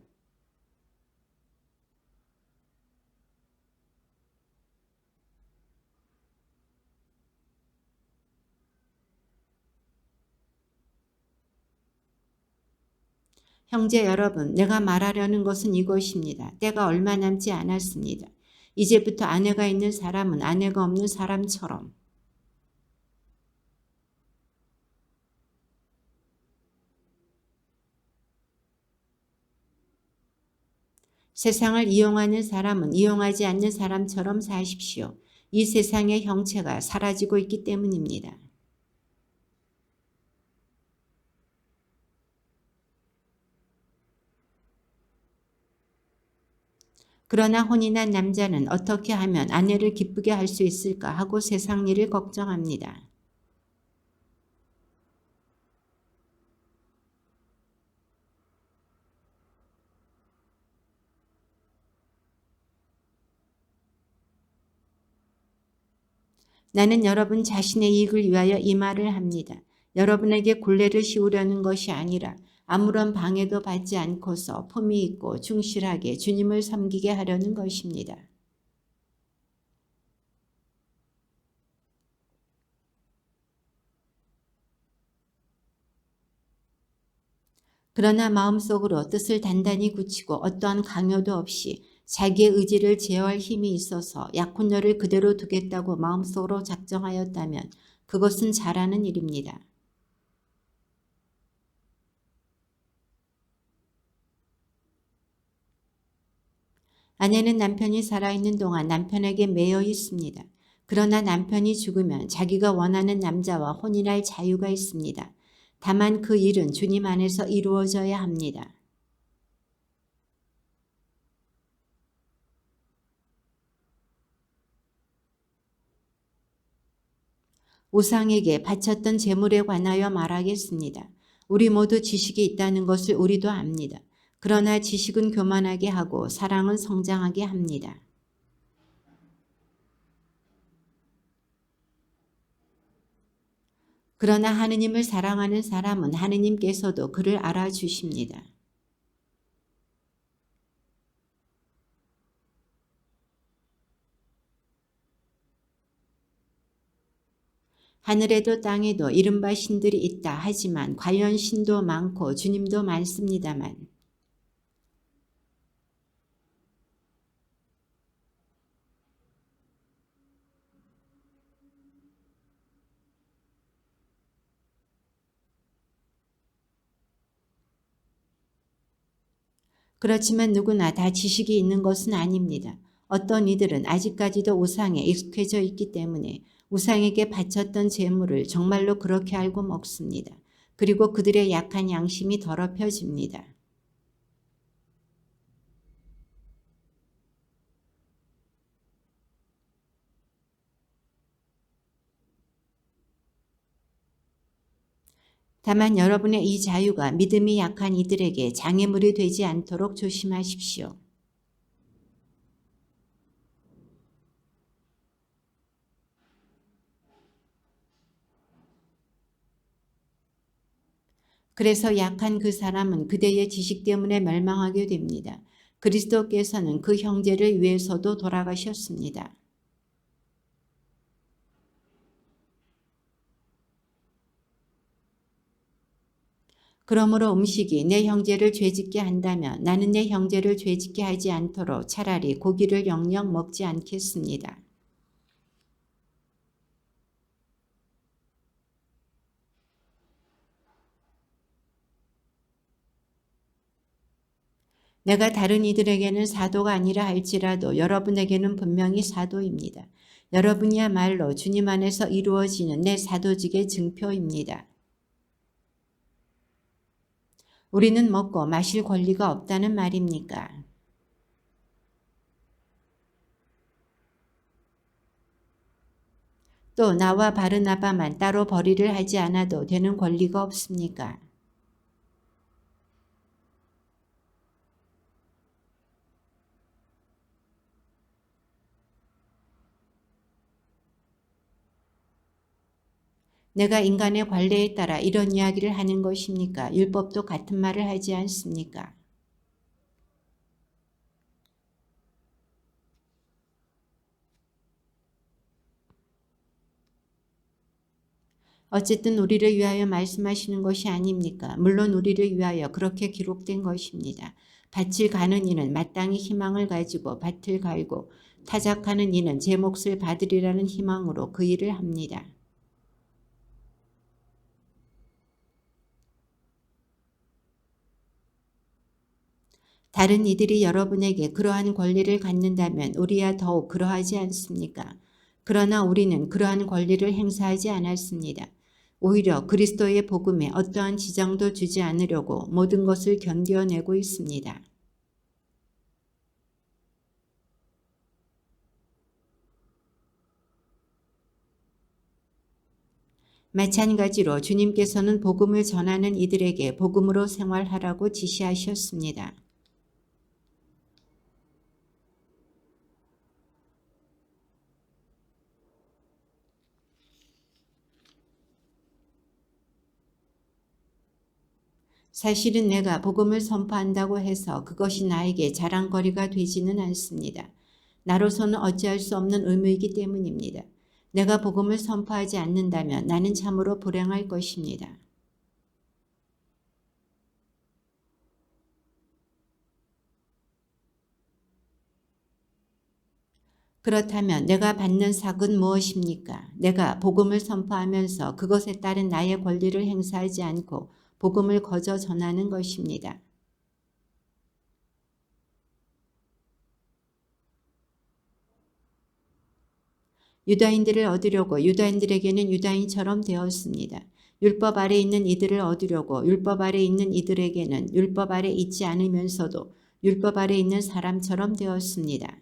[SPEAKER 1] 형제 여러분, 내가 말하려는 것은 이것입니다. 때가 얼마 남지 않았습니다. 이제부터 아내가 있는 사람은 아내가 없는 사람처럼 세상을 이용하는 사람은 이용하지 않는 사람처럼 사십시오. 이 세상의 형체가 사라지고 있기 때문입니다. 그러나 혼인한 남자는 어떻게 하면 아내를 기쁘게 할 수 있을까 하고 세상 일을 걱정합니다. 나는 여러분 자신의 이익을 위하여 이 말을 합니다. 여러분에게 굴레를 씌우려는 것이 아니라 아무런 방해도 받지 않고서 품위 있고 충실하게 주님을 섬기게 하려는 것입니다. 그러나 마음속으로 뜻을 단단히 굳히고 어떠한 강요도 없이 자기의 의지를 제어할 힘이 있어서 약혼녀를 그대로 두겠다고 마음속으로 작정하였다면 그것은 잘하는 일입니다. 아내는 남편이 살아있는 동안 남편에게 매여 있습니다. 그러나 남편이 죽으면 자기가 원하는 남자와 혼인할 자유가 있습니다. 다만 그 일은 주님 안에서 이루어져야 합니다. 우상에게 바쳤던 재물에 관하여 말하겠습니다. 우리 모두 지식이 있다는 것을 우리도 압니다. 그러나 지식은 교만하게 하고 사랑은 성장하게 합니다. 그러나 하느님을 사랑하는 사람은 하느님께서도 그를 알아주십니다. 하늘에도 땅에도 이른바 신들이 있다 하지만 관련 신도 많고 주님도 많습니다만 그렇지만 누구나 다 지식이 있는 것은 아닙니다. 어떤 이들은 아직까지도 우상에 익숙해져 있기 때문에 우상에게 바쳤던 재물을 정말로 그렇게 알고 먹습니다. 그리고 그들의 약한 양심이 더럽혀집니다. 다만 여러분의 이 자유가 믿음이 약한 이들에게 장애물이 되지 않도록 조심하십시오. 그래서 약한 그 사람은 그대의 지식 때문에 멸망하게 됩니다. 그리스도께서는 그 형제를 위해서도 돌아가셨습니다. 그러므로 음식이 내 형제를 죄짓게 한다면 나는 내 형제를 죄짓게 하지 않도록 차라리 고기를 영영 먹지 않겠습니다. 내가 다른 이들에게는 사도가 아니라 할지라도 여러분에게는 분명히 사도입니다. 여러분이야말로 주님 안에서 이루어지는 내 사도직의 증표입니다. 우리는 먹고 마실 권리가 없다는 말입니까? 또 나와 바르나바만 따로 벌이를 하지 않아도 되는 권리가 없습니까? 내가 인간의 관례에 따라 이런 이야기를 하는 것입니까? 율법도 같은 말을 하지 않습니까? 어쨌든 우리를 위하여 말씀하시는 것이 아닙니까? 물론 우리를 위하여 그렇게 기록된 것입니다. 밭을 가는 이는 마땅히 희망을 가지고 밭을 갈고 타작하는 이는 제 몫을 받으리라는 희망으로 그 일을 합니다. 다른 이들이 여러분에게 그러한 권리를 갖는다면 우리야 더욱 그러하지 않습니까? 그러나 우리는 그러한 권리를 행사하지 않았습니다. 오히려 그리스도의 복음에 어떠한 지장도 주지 않으려고 모든 것을 견뎌내고 있습니다. 마찬가지로 주님께서는 복음을 전하는 이들에게 복음으로 생활하라고 지시하셨습니다. 사실은 내가 복음을 선포한다고 해서 그것이 나에게 자랑거리가 되지는 않습니다. 나로서는 어찌할 수 없는 의무이기 때문입니다. 내가 복음을 선포하지 않는다면 나는 참으로 불행할 것입니다. 그렇다면 내가 받는 삭은 무엇입니까? 내가 복음을 선포하면서 그것에 따른 나의 권리를 행사하지 않고 복음을 거저 전하는 것입니다. 유다인들을 얻으려고 유다인들에게는 유다인처럼 되었습니다. 율법 아래 있는 이들을 얻으려고 율법 아래 있는 이들에게는 율법 아래 있지 않으면서도 율법 아래 있는 사람처럼 되었습니다.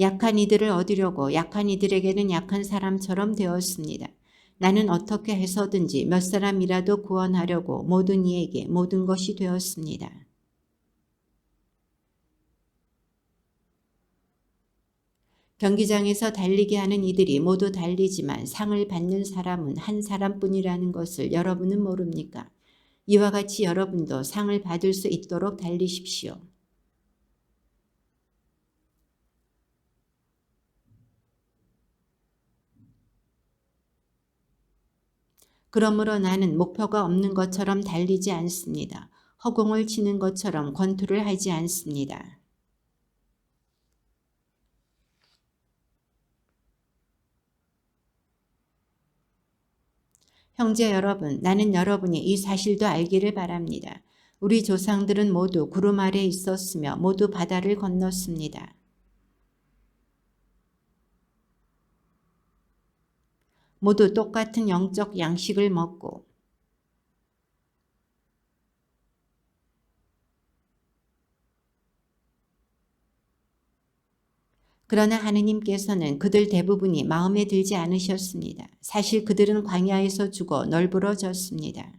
[SPEAKER 1] 약한 이들을 얻으려고 약한 이들에게는 약한 사람처럼 되었습니다. 나는 어떻게 해서든지 몇 사람이라도 구원하려고 모든 이에게 모든 것이 되었습니다. 경기장에서 달리게 하는 이들이 모두 달리지만 상을 받는 사람은 한 사람뿐이라는 것을 여러분은 모릅니까? 이와 같이 여러분도 상을 받을 수 있도록 달리십시오. 그러므로 나는 목표가 없는 것처럼 달리지 않습니다. 허공을 치는 것처럼 권투를 하지 않습니다. 형제 여러분, 나는 여러분이 이 사실도 알기를 바랍니다. 우리 조상들은 모두 구름 아래 있었으며 모두 바다를 건넜습니다. 모두 똑같은 영적 양식을 먹고 그러나 하느님께서는 그들 대부분이 마음에 들지 않으셨습니다. 사실 그들은 광야에서 죽어 널브러졌습니다.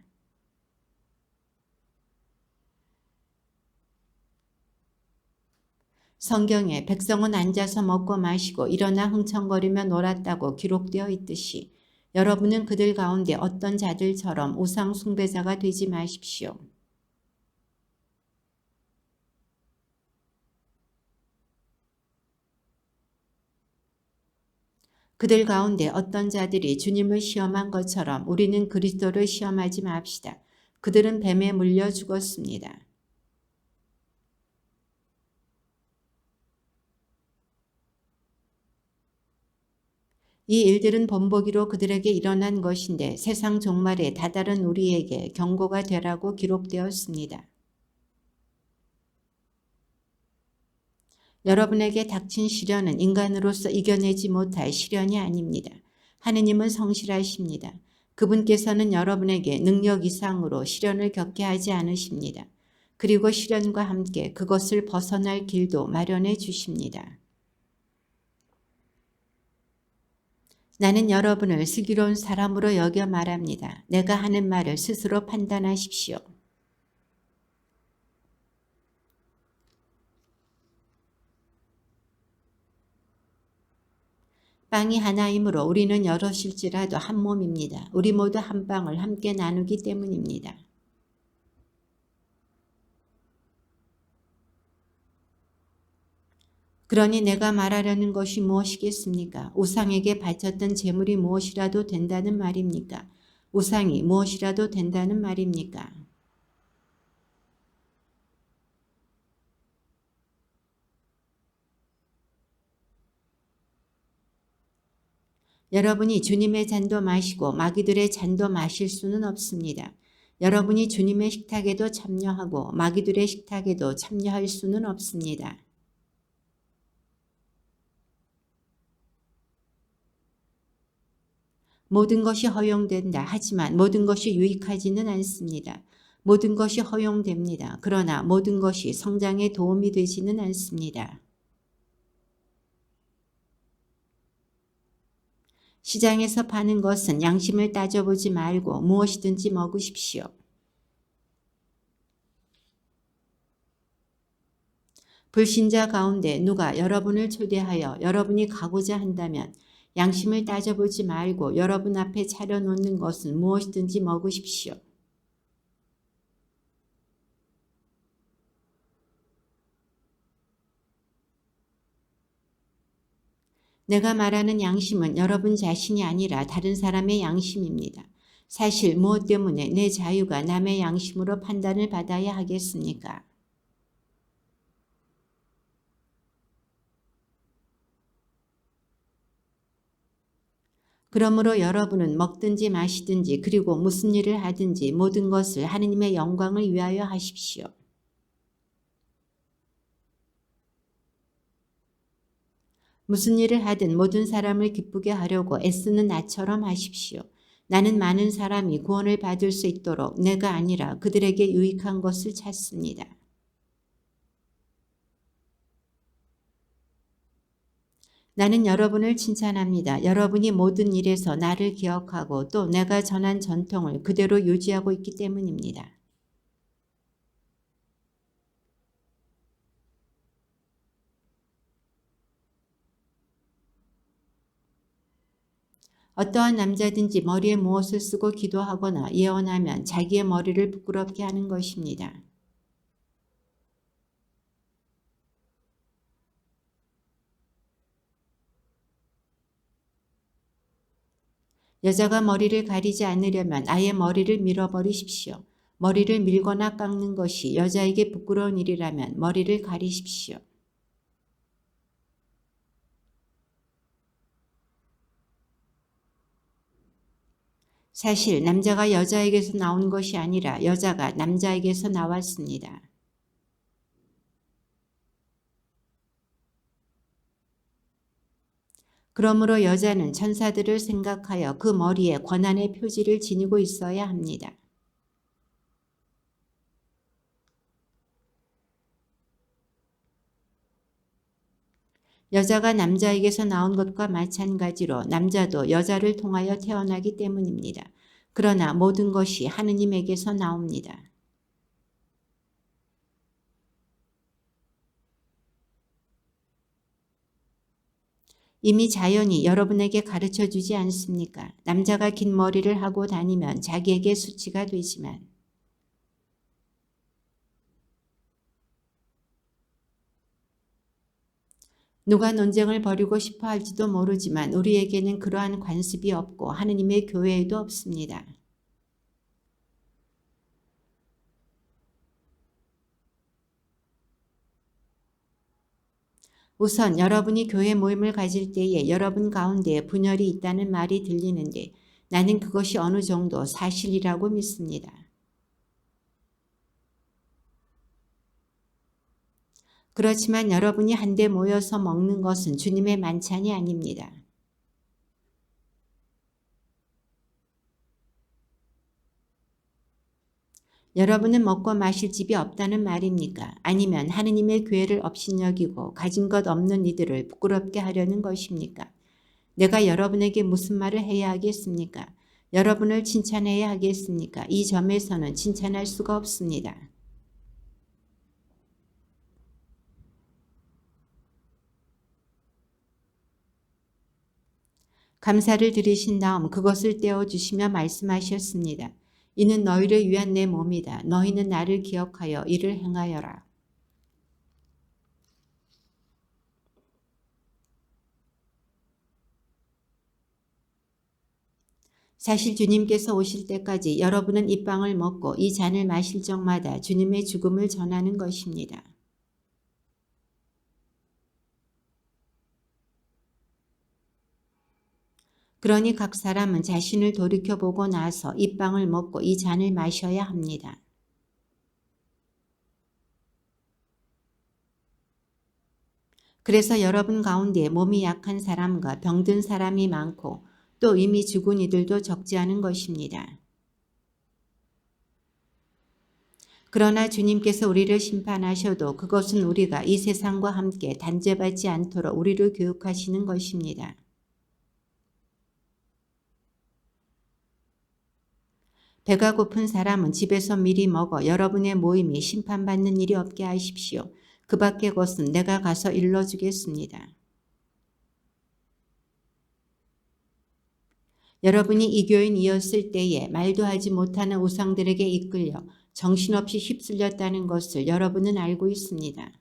[SPEAKER 1] 성경에 백성은 앉아서 먹고 마시고 일어나 흥청거리며 놀았다고 기록되어 있듯이 여러분은 그들 가운데 어떤 자들처럼 우상 숭배자가 되지 마십시오. 그들 가운데 어떤 자들이 주님을 시험한 것처럼 우리는 그리스도를 시험하지 맙시다. 그들은 뱀에 물려 죽었습니다. 이 일들은 본보기로 그들에게 일어난 것인데 세상 종말에 다다른 우리에게 경고가 되라고 기록되었습니다. 여러분에게 닥친 시련은 인간으로서 이겨내지 못할 시련이 아닙니다. 하느님은 성실하십니다. 그분께서는 여러분에게 능력 이상으로 시련을 겪게 하지 않으십니다. 그리고 시련과 함께 그것을 벗어날 길도 마련해 주십니다. 나는 여러분을 슬기로운 사람으로 여겨 말합니다. 내가 하는 말을 스스로 판단하십시오. 빵이 하나이므로 우리는 여럿일지라도 한 몸입니다. 우리 모두 한 빵을 함께 나누기 때문입니다. 그러니 내가 말하려는 것이 무엇이겠습니까? 우상에게 바쳤던 제물이 무엇이라도 된다는 말입니까? 우상이 무엇이라도 된다는 말입니까? 여러분이 주님의 잔도 마시고 마귀들의 잔도 마실 수는 없습니다. 여러분이 주님의 식탁에도 참여하고 마귀들의 식탁에도 참여할 수는 없습니다. 모든 것이 허용된다. 하지만 모든 것이 유익하지는 않습니다. 모든 것이 허용됩니다. 그러나 모든 것이 성장에 도움이 되지는 않습니다. 시장에서 파는 것은 양심을 따져보지 말고 무엇이든지 먹으십시오. 불신자 가운데 누가 여러분을 초대하여 여러분이 가고자 한다면 양심을 따져보지 말고 여러분 앞에 차려놓는 것은 무엇이든지 먹으십시오. 내가 말하는 양심은 여러분 자신이 아니라 다른 사람의 양심입니다. 사실 무엇 때문에 내 자유가 남의 양심으로 판단을 받아야 하겠습니까? 그러므로 여러분은 먹든지 마시든지 그리고 무슨 일을 하든지 모든 것을 하느님의 영광을 위하여 하십시오. 무슨 일을 하든 모든 사람을 기쁘게 하려고 애쓰는 나처럼 하십시오. 나는 많은 사람이 구원을 받을 수 있도록 내가 아니라 그들에게 유익한 것을 찾습니다. 나는 여러분을 칭찬합니다. 여러분이 모든 일에서 나를 기억하고 또 내가 전한 전통을 그대로 유지하고 있기 때문입니다. 어떠한 남자든지 머리에 무엇을 쓰고 기도하거나 예언하면 자기의 머리를 부끄럽게 하는 것입니다. 여자가 머리를 가리지 않으려면 아예 머리를 밀어버리십시오. 머리를 밀거나 깎는 것이 여자에게 부끄러운 일이라면 머리를 가리십시오. 사실 남자가 여자에게서 나온 것이 아니라 여자가 남자에게서 나왔습니다. 그러므로 여자는 천사들을 생각하여 그 머리에 권한의 표지를 지니고 있어야 합니다. 여자가 남자에게서 나온 것과 마찬가지로 남자도 여자를 통하여 태어나기 때문입니다. 그러나 모든 것이 하느님에게서 나옵니다. 이미 자연이 여러분에게 가르쳐 주지 않습니까? 남자가 긴 머리를 하고 다니면 자기에게 수치가 되지만 누가 논쟁을 벌이고 싶어 할지도 모르지만 우리에게는 그러한 관습이 없고 하느님의 교회에도 없습니다. 우선 여러분이 교회 모임을 가질 때에 여러분 가운데 분열이 있다는 말이 들리는데 나는 그것이 어느 정도 사실이라고 믿습니다. 그렇지만 여러분이 한데 모여서 먹는 것은 주님의 만찬이 아닙니다. 여러분은 먹고 마실 집이 없다는 말입니까? 아니면 하느님의 교회를 업신여기고 가진 것 없는 이들을 부끄럽게 하려는 것입니까? 내가 여러분에게 무슨 말을 해야 하겠습니까? 여러분을 칭찬해야 하겠습니까? 이 점에서는 칭찬할 수가 없습니다. 감사를 드리신 다음 그것을 떼어주시며 말씀하셨습니다. 이는 너희를 위한 내 몸이다. 너희는 나를 기억하여 이를 행하여라. 사실 주님께서 오실 때까지 여러분은 이 빵을 먹고 이 잔을 마실 적마다 주님의 죽음을 전하는 것입니다. 그러니 각 사람은 자신을 돌이켜보고 나서 이 빵을 먹고 이 잔을 마셔야 합니다. 그래서 여러분 가운데 몸이 약한 사람과 병든 사람이 많고 또 이미 죽은 이들도 적지 않은 것입니다. 그러나 주님께서 우리를 심판하셔도 그것은 우리가 이 세상과 함께 단죄받지 않도록 우리를 교육하시는 것입니다. 배가 고픈 사람은 집에서 미리 먹어 여러분의 모임이 심판받는 일이 없게 하십시오. 그 밖의 것은 내가 가서 일러주겠습니다. 여러분이 이교인이었을 때에 말도 하지 못하는 우상들에게 이끌려 정신없이 휩쓸렸다는 것을 여러분은 알고 있습니다.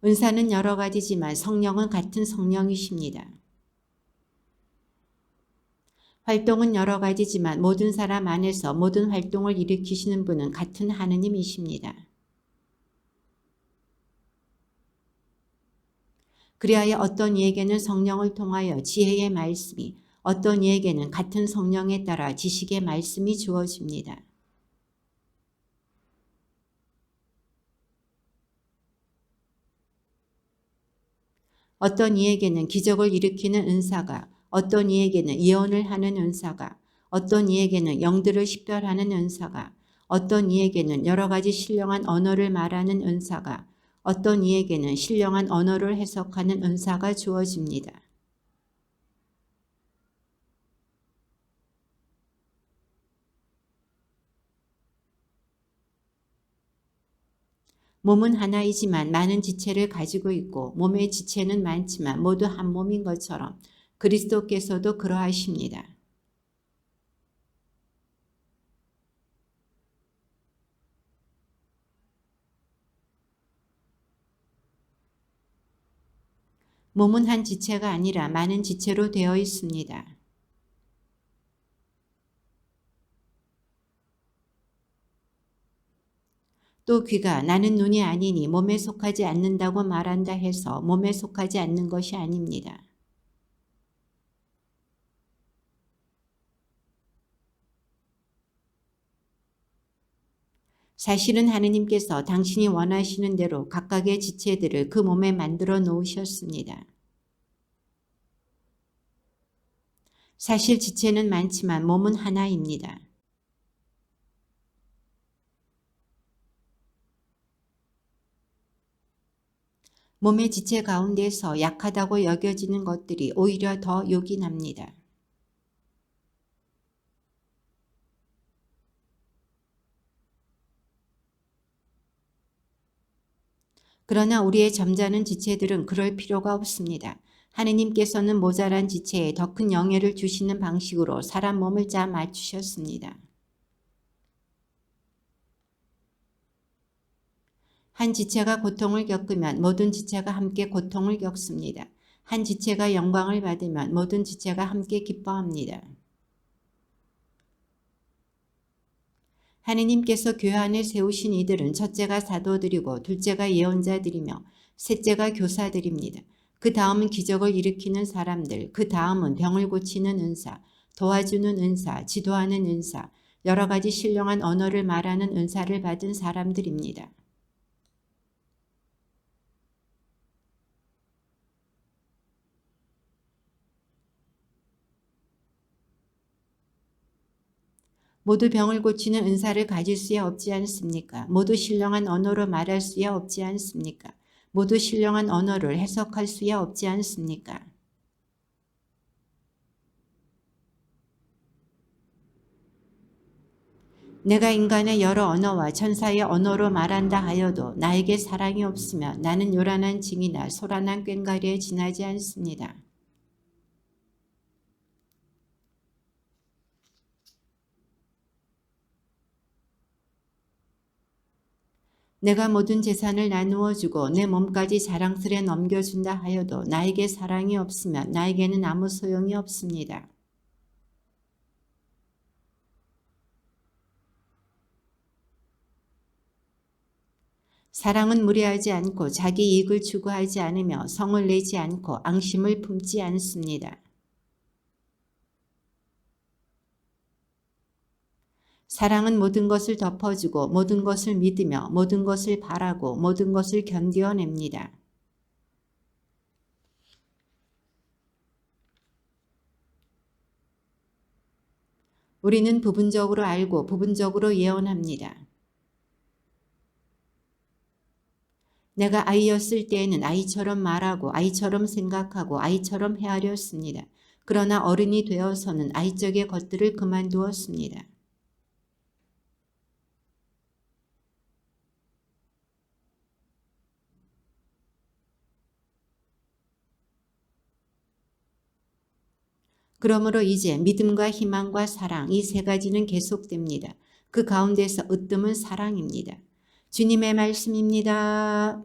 [SPEAKER 1] 은사는 여러 가지지만 성령은 같은 성령이십니다. 활동은 여러 가지지만 모든 사람 안에서 모든 활동을 일으키시는 분은 같은 하느님이십니다. 그리하여 어떤 이에게는 성령을 통하여 지혜의 말씀이, 어떤 이에게는 같은 성령에 따라 지식의 말씀이 주어집니다. 어떤 이에게는 기적을 일으키는 은사가, 어떤 이에게는 예언을 하는 은사가, 어떤 이에게는 영들을 식별하는 은사가, 어떤 이에게는 여러 가지 신령한 언어를 말하는 은사가, 어떤 이에게는 신령한 언어를 해석하는 은사가 주어집니다. 몸은 하나이지만 많은 지체를 가지고 있고 몸의 지체는 많지만 모두 한 몸인 것처럼 그리스도께서도 그러하십니다. 몸은 한 지체가 아니라 많은 지체로 되어 있습니다. 또 귀가 나는 눈이 아니니 몸에 속하지 않는다고 말한다 해서 몸에 속하지 않는 것이 아닙니다. 사실은 하느님께서 당신이 원하시는 대로 각각의 지체들을 그 몸에 만들어 놓으셨습니다. 사실 지체는 많지만 몸은 하나입니다. 몸의 지체 가운데서 약하다고 여겨지는 것들이 오히려 더 요긴합니다. 그러나 우리의 점잖은 지체들은 그럴 필요가 없습니다. 하느님께서는 모자란 지체에 더 큰 영예를 주시는 방식으로 사람 몸을 짜 맞추셨습니다. 한 지체가 고통을 겪으면 모든 지체가 함께 고통을 겪습니다. 한 지체가 영광을 받으면 모든 지체가 함께 기뻐합니다. 하느님께서 교회 안에 세우신 이들은 첫째가 사도들이고 둘째가 예언자들이며 셋째가 교사들입니다. 그 다음은 기적을 일으키는 사람들, 그 다음은 병을 고치는 은사, 도와주는 은사, 지도하는 은사, 여러 가지 신령한 언어를 말하는 은사를 받은 사람들입니다. 모두 병을 고치는 은사를 가질 수야 없지 않습니까? 모두 신령한 언어로 말할 수야 없지 않습니까? 모두 신령한 언어를 해석할 수야 없지 않습니까? 내가 인간의 여러 언어와 천사의 언어로 말한다 하여도 나에게 사랑이 없으면 나는 요란한 징이나 소란한 꽹과리에 지나지 않습니다. 내가 모든 재산을 나누어 주고 내 몸까지 자랑스레 넘겨준다 하여도 나에게 사랑이 없으면 나에게는 아무 소용이 없습니다. 사랑은 무례하지 않고 자기 이익을 추구하지 않으며 성을 내지 않고 앙심을 품지 않습니다. 사랑은 모든 것을 덮어주고 모든 것을 믿으며 모든 것을 바라고 모든 것을 견뎌냅니다. 우리는 부분적으로 알고 부분적으로 예언합니다. 내가 아이였을 때에는 아이처럼 말하고 아이처럼 생각하고 아이처럼 헤아렸습니다. 그러나 어른이 되어서는 아이적의 것들을 그만두었습니다. 그러므로 이제 믿음과 희망과 사랑 이 세 가지는 계속됩니다. 그 가운데서 으뜸은 사랑입니다. 주님의 말씀입니다.